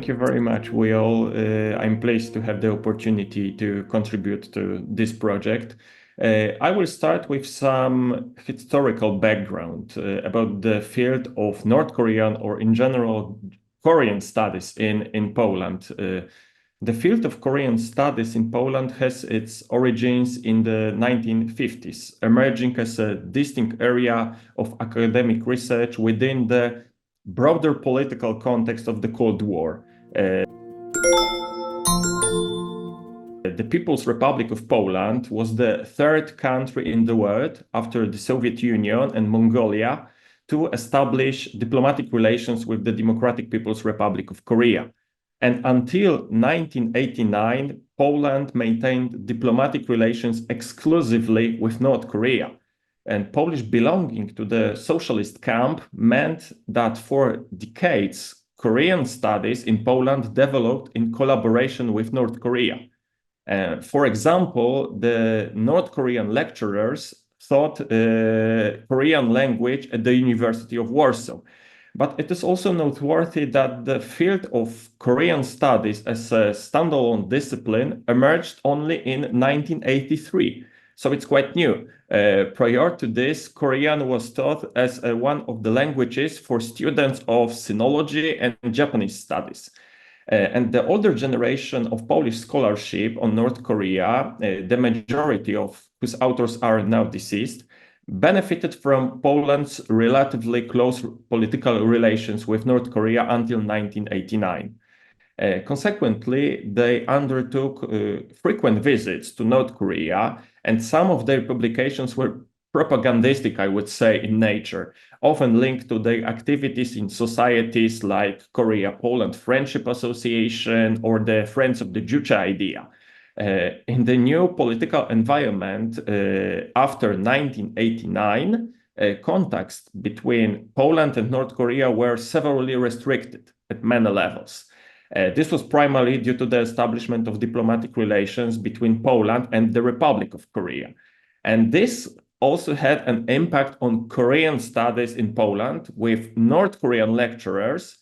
Thank you very much, Will. I'm pleased to have the opportunity to contribute to this project. I will start with some historical background about the field of North Korean, or in general, Korean studies in Poland. The field of Korean studies in Poland has its origins in the 1950s, emerging as a distinct area of academic research within the broader political context of the Cold War. The People's Republic of Poland was the third country in the world after the Soviet Union and Mongolia to establish diplomatic relations with the Democratic People's Republic of Korea. And until 1989, Poland maintained diplomatic relations exclusively with North Korea. And Polish belonging to the socialist camp meant that for decades, Korean studies in Poland developed in collaboration with North Korea. For example, the North Korean lecturers taught Korean language at the University of Warsaw. But it is also noteworthy that the field of Korean studies as a standalone discipline emerged only in 1983. So it's quite new. Prior to this, Korean was taught as one of the languages for students of sinology and Japanese studies. And the older generation of Polish scholarship on North Korea, the majority of whose authors are now deceased, benefited from Poland's relatively close political relations with North Korea until 1989. Consequently, they undertook frequent visits to North Korea, and some of their publications were propagandistic, I would say, in nature, often linked to their activities in societies like Korea-Poland Friendship Association or the Friends of the Juche idea. In the new political environment after 1989, contacts between Poland and North Korea were severely restricted at many levels. This was primarily due to the establishment of diplomatic relations between Poland and the Republic of Korea. And this also had an impact on Korean studies in Poland, with North Korean lecturers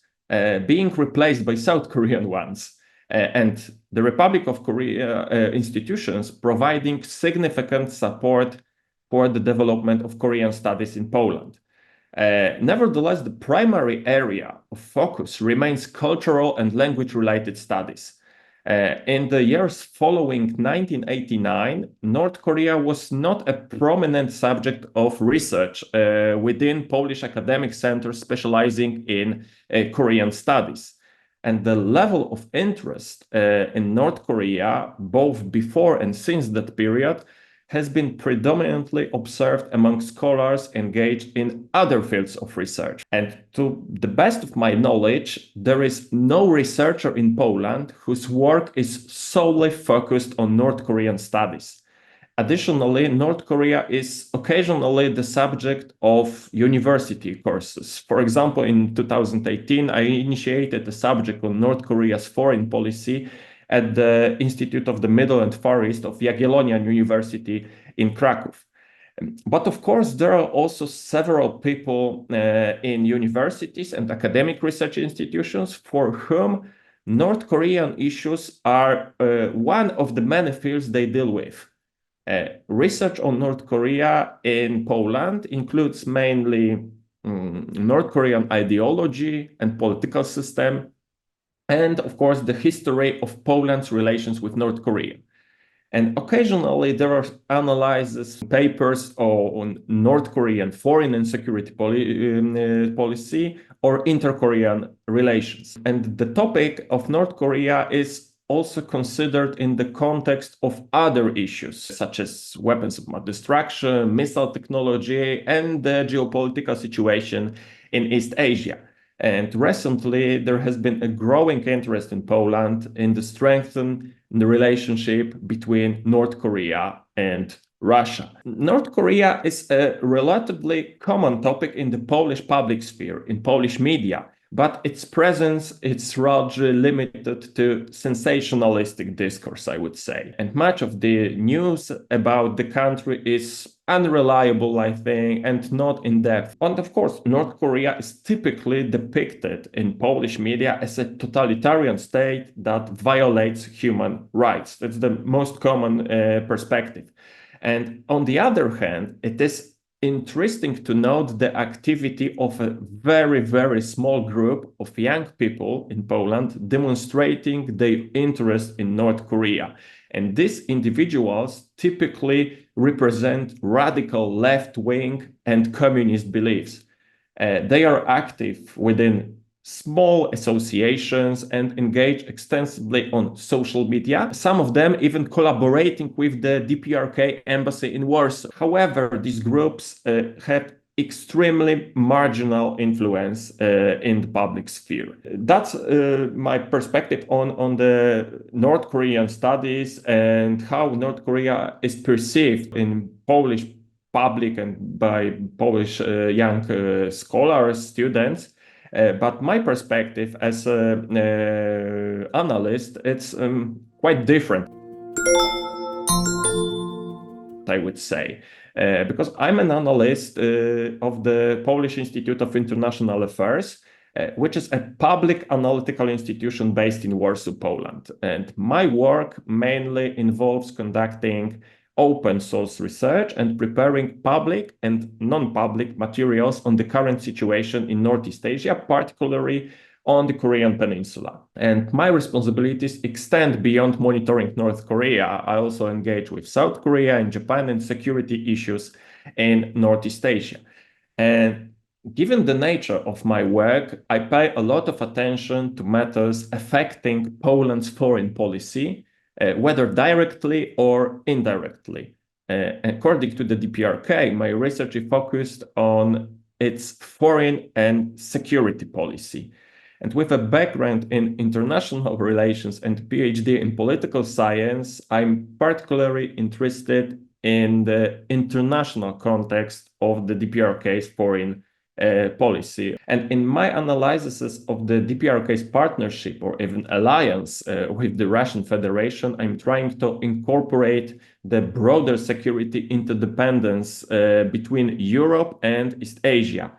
being replaced by South Korean ones, and the Republic of Korea institutions providing significant support for the development of Korean studies in Poland. Nevertheless, the primary area of focus remains cultural and language-related studies. In the years following 1989, North Korea was not a prominent subject of research within Polish academic centers specializing in Korean studies. And the level of interest in North Korea, both before and since that period, has been predominantly observed among scholars engaged in other fields of research. And to the best of my knowledge, there is no researcher in Poland whose work is solely focused on North Korean studies. Additionally, North Korea is occasionally the subject of university courses. For example, in 2018, I initiated a subject on North Korea's foreign policy at the Institute of the Middle and Far East of Jagiellonian University in Krakow. But of course, there are also several people in universities and academic research institutions for whom North Korean issues are one of the many fields they deal with. Research on North Korea in Poland includes mainly North Korean ideology and political system, and of course, the history of Poland's relations with North Korea. And occasionally there are analyses, papers on North Korean foreign and security policy or inter-Korean relations. And the topic of North Korea is also considered in the context of other issues, such as weapons of mass destruction, missile technology, and the geopolitical situation in East Asia. And recently, there has been a growing interest in Poland in the strengthening the relationship between North Korea and Russia. North Korea is a relatively common topic in the Polish public sphere, in Polish media, but its presence is rather limited to sensationalistic discourse, I would say. And much of the news about the country is unreliable, I think, and not in depth. And of course, North Korea is typically depicted in Polish media as a totalitarian state that violates human rights. That's the most common perspective. And on the other hand, it is interesting to note the activity of a very, very small group of young people in Poland demonstrating their interest in North Korea. And these individuals typically represent radical left-wing and communist beliefs. They are active within small associations and engage extensively on social media, some of them even collaborating with the DPRK embassy in Warsaw. However, these groups have extremely marginal influence in the public sphere. That's my perspective on the North Korean studies and how North Korea is perceived in Polish public and by Polish young scholars, students. But my perspective as an analyst, it's quite different, I would say, because I'm an analyst of the Polish Institute of International Affairs, which is a public analytical institution based in Warsaw, Poland. And my work mainly involves conducting open source research and preparing public and non-public materials on the current situation in Northeast Asia, particularly on the Korean Peninsula. And my responsibilities extend beyond monitoring North Korea. I also engage with South Korea and Japan and security issues in Northeast Asia. And given the nature of my work, I pay a lot of attention to matters affecting Poland's foreign policy, whether directly or indirectly. According to the DPRK, my research is focused on its foreign and security policy. And with a background in international relations and PhD in political science, I'm particularly interested in the international context of the DPRK's foreign policy. And in my analysis of the DPRK's partnership or even alliance with the Russian Federation, I'm trying to incorporate the broader security interdependence between Europe and East Asia.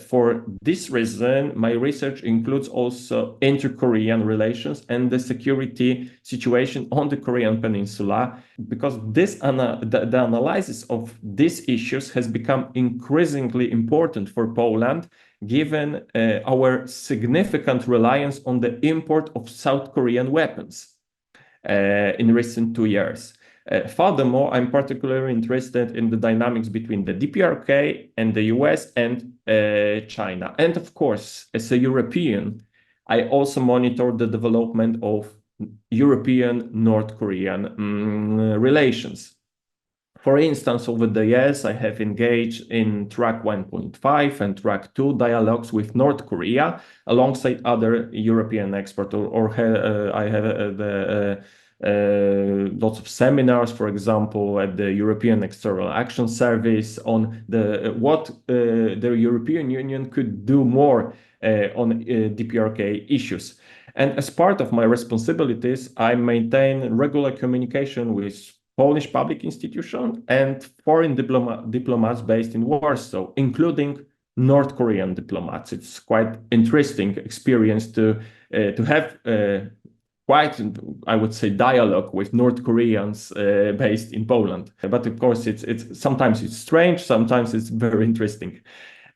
For this reason, my research includes also inter-Korean relations and the security situation on the Korean Peninsula, because the analysis of these issues has become increasingly important for Poland, given our significant reliance on the import of South Korean weapons in recent 2 years. Furthermore, I'm particularly interested in the dynamics between the DPRK and the US and China. And of course, as a European, I also monitor the development of European-North Korean relations. For instance, over the years, I have engaged in track 1.5 and track 2 dialogues with North Korea alongside other European experts, I have lots of seminars, for example, at the European External Action Service on what the European Union could do more on DPRK issues. And as part of my responsibilities, I maintain regular communication with Polish public institutions and foreign diplomats based in Warsaw, including North Korean diplomats. It's quite interesting experience to have quite, I would say, dialogue with North Koreans based in Poland. But of course, it's sometimes it's strange, sometimes it's very interesting.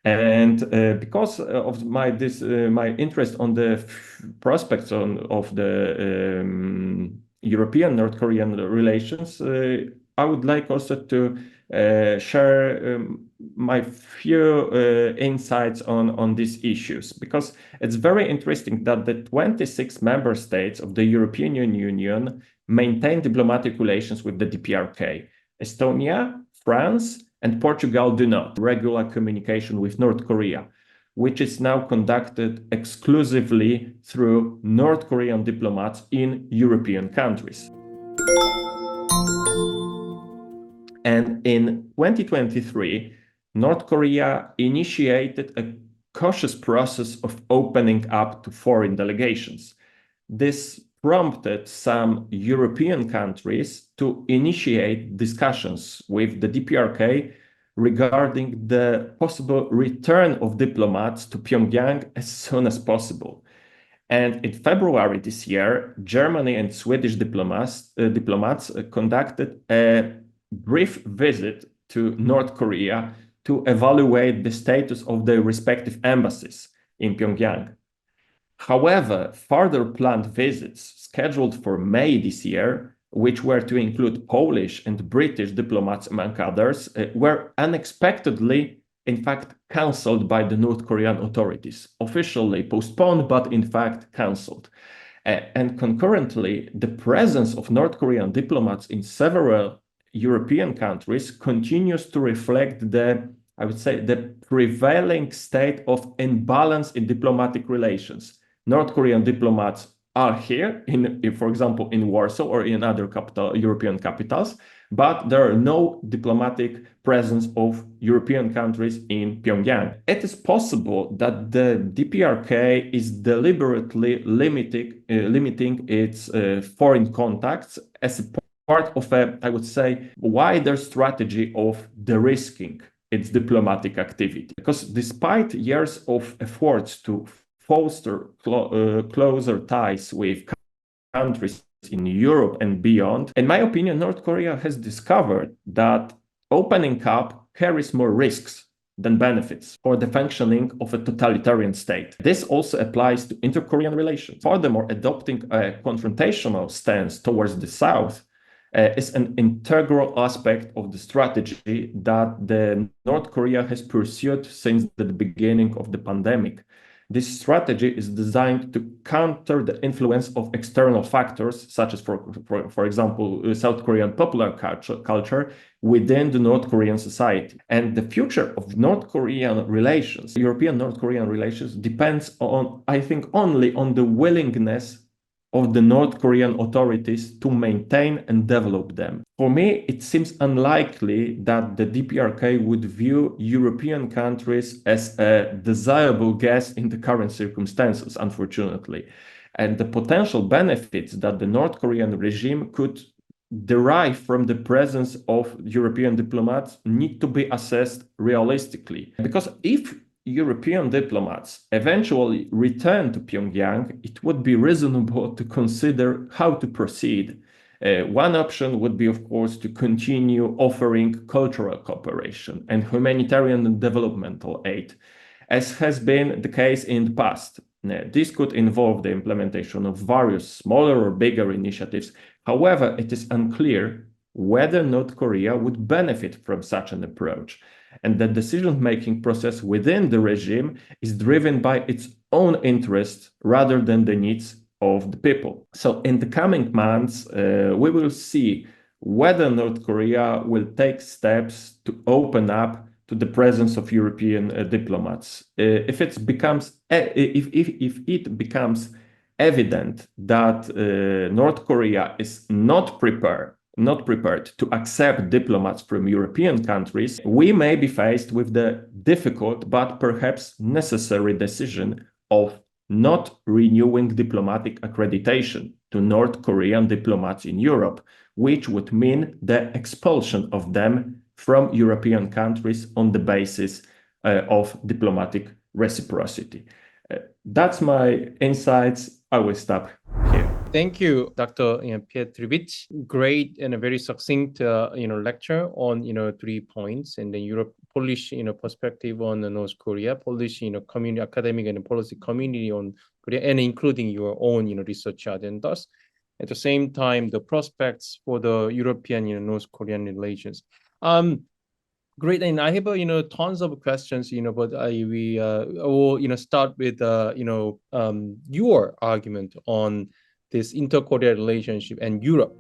And because of my interest on the prospects of the European North Korean relations, I would like also to share my few insights on these issues, because it's very interesting that the 26 member states of the European Union maintain diplomatic relations with the DPRK. Estonia, France, and Portugal do not. Regular communication with North Korea, which is now conducted exclusively through North Korean diplomats in European countries. And in 2023, North Korea initiated a cautious process of opening up to foreign delegations. This prompted some European countries to initiate discussions with the DPRK regarding the possible return of diplomats to Pyongyang as soon as possible. And in February this year, Germany and Swedish diplomats conducted a brief visit to North Korea to evaluate the status of their respective embassies in Pyongyang. However, further planned visits scheduled for May this year, which were to include Polish and British diplomats, among others, were unexpectedly, in fact, cancelled by the North Korean authorities. Officially postponed, but in fact cancelled. And concurrently, the presence of North Korean diplomats in several European countries continues to reflect the prevailing state of imbalance in diplomatic relations. North Korean diplomats are here, for example, in Warsaw or in other European capitals, but there are no diplomatic presence of European countries in Pyongyang. It is possible that the DPRK is deliberately limiting its foreign contacts as a part of a, wider strategy of de-risking its diplomatic activity. Because despite years of efforts to foster closer ties with countries in Europe and beyond, in my opinion, North Korea has discovered that opening up carries more risks than benefits for the functioning of a totalitarian state. This also applies to inter-Korean relations. Furthermore, adopting a confrontational stance towards the South is an integral aspect of the strategy that the North Korea has pursued since the beginning of the pandemic. This strategy is designed to counter the influence of external factors, such as, for example, South Korean popular culture within the North Korean society. And the future of North Korean relations, European-North Korean relations, depends on, I think, only on the willingness of the North Korean authorities to maintain and develop them. For me, it seems unlikely that the DPRK would view European countries as a desirable guest in the current circumstances, unfortunately. And the potential benefits that the North Korean regime could derive from the presence of European diplomats need to be assessed realistically. Because if European diplomats eventually return to Pyongyang, it would be reasonable to consider how to proceed. One option would be, of course, to continue offering cultural cooperation and humanitarian and developmental aid, as has been the case in the past. This could involve the implementation of various smaller or bigger initiatives. However, it is unclear whether North Korea would benefit from such an approach, and the decision-making process within the regime is driven by its own interests rather than the needs of the people. So in the coming months, we will see whether North Korea will take steps to open up to the presence of European diplomats. If it becomes evident that North Korea is not prepared to accept diplomats from European countries, we may be faced with the difficult but perhaps necessary decision of not renewing diplomatic accreditation to North Korean diplomats in Europe, which would mean the expulsion of them from European countries on the basis of diplomatic reciprocity. That's my insights. I will stop here. Thank you, Dr. Pietrevich. Great and a very succinct, lecture on 3 points, and the Polish, perspective on North Korea, Polish, community, academic and policy community on Korea, and including your own, research agendas. At the same time, the prospects for the European, North Korean relations. Great, and I have tons of questions, but we will start with your argument on this inter-Korea relationship and Europe.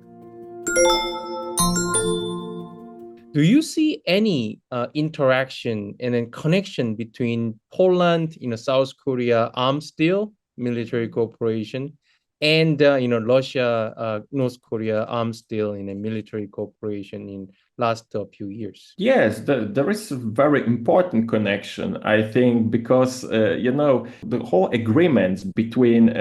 Do you see any interaction and then connection between Poland, South Korea arms deal, military cooperation, and Russia, North Korea arms deal in a military cooperation in last few years. Yes, there is a very important connection, I think, because, the whole agreements between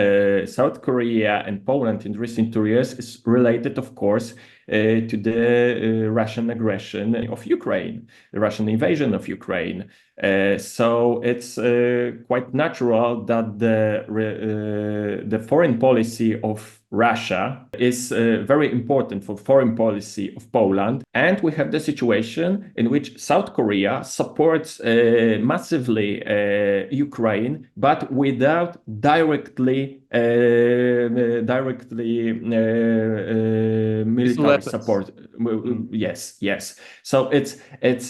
South Korea and Poland in recent years is related, of course, to the Russian aggression of Ukraine, the Russian invasion of Ukraine. So it's quite natural that the foreign policy of Russia is very important for foreign policy of Poland. And we have the situation in which South Korea supports massively Ukraine, but without directly military support. Yes. So it's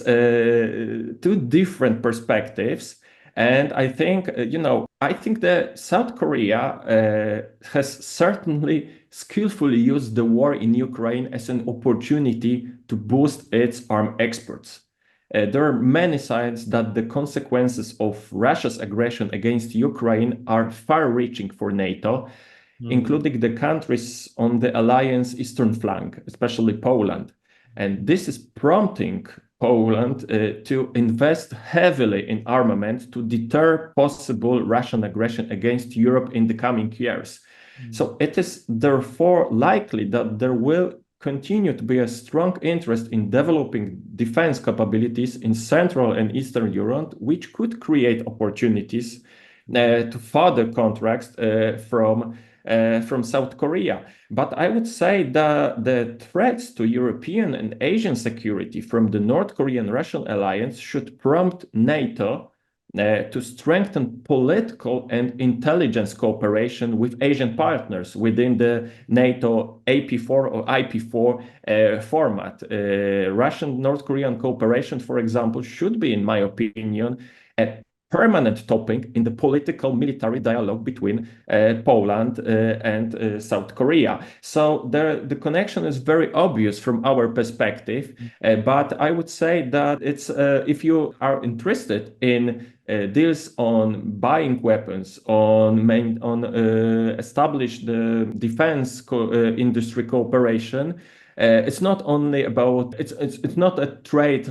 two different perspectives. And I think, I think that South Korea has certainly skillfully used the war in Ukraine as an opportunity to boost its arms exports. There are many signs that the consequences of Russia's aggression against Ukraine are far-reaching for NATO, including the countries on the alliance eastern flank, especially Poland. And this is prompting Poland to invest heavily in armament to deter possible Russian aggression against Europe in the coming years. So it is therefore likely that there will continue to be a strong interest in developing defense capabilities in Central and Eastern Europe, which could create opportunities to further contracts from South Korea. But I would say that the threats to European and Asian security from the North Korean-Russian alliance should prompt NATO to strengthen political and intelligence cooperation with Asian partners within the NATO AP4 or IP4 format. Russian-North Korean cooperation, for example, should be, in my opinion, a permanent topic in the political military dialogue between Poland and South Korea. So the connection is very obvious from our perspective, but I would say that it's if you are interested in deals on buying weapons, on establish the defense industry cooperation. It's not only about it's not a trade,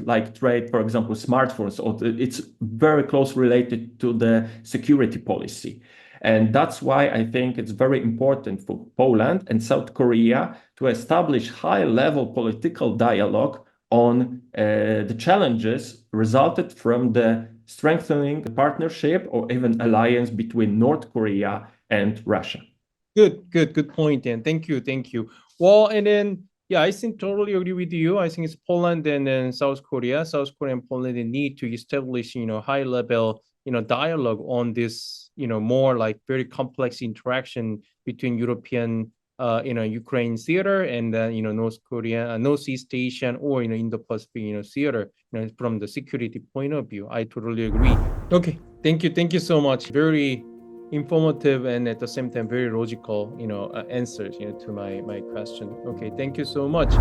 for example, smartphones, or it's very close related to the security policy. And that's why I think it's very important for Poland and South Korea to establish high-level political dialogue on the challenges resulted from the strengthening the partnership or even alliance between North Korea and Russia. Good point, Dan. Thank you. Well, and then yeah, I think totally agree with you. I think it's Poland and then South Korea. South Korea and Poland need to establish, high level, dialogue on this, more like very complex interaction between European, Ukraine theater and then, North Korea, Northeast Asian or, Indo-Pacific, theater, from the security point of view. I totally agree. Okay, thank you so much. Very informative and at the same time very logical answers to my question. Okay, thank you so much.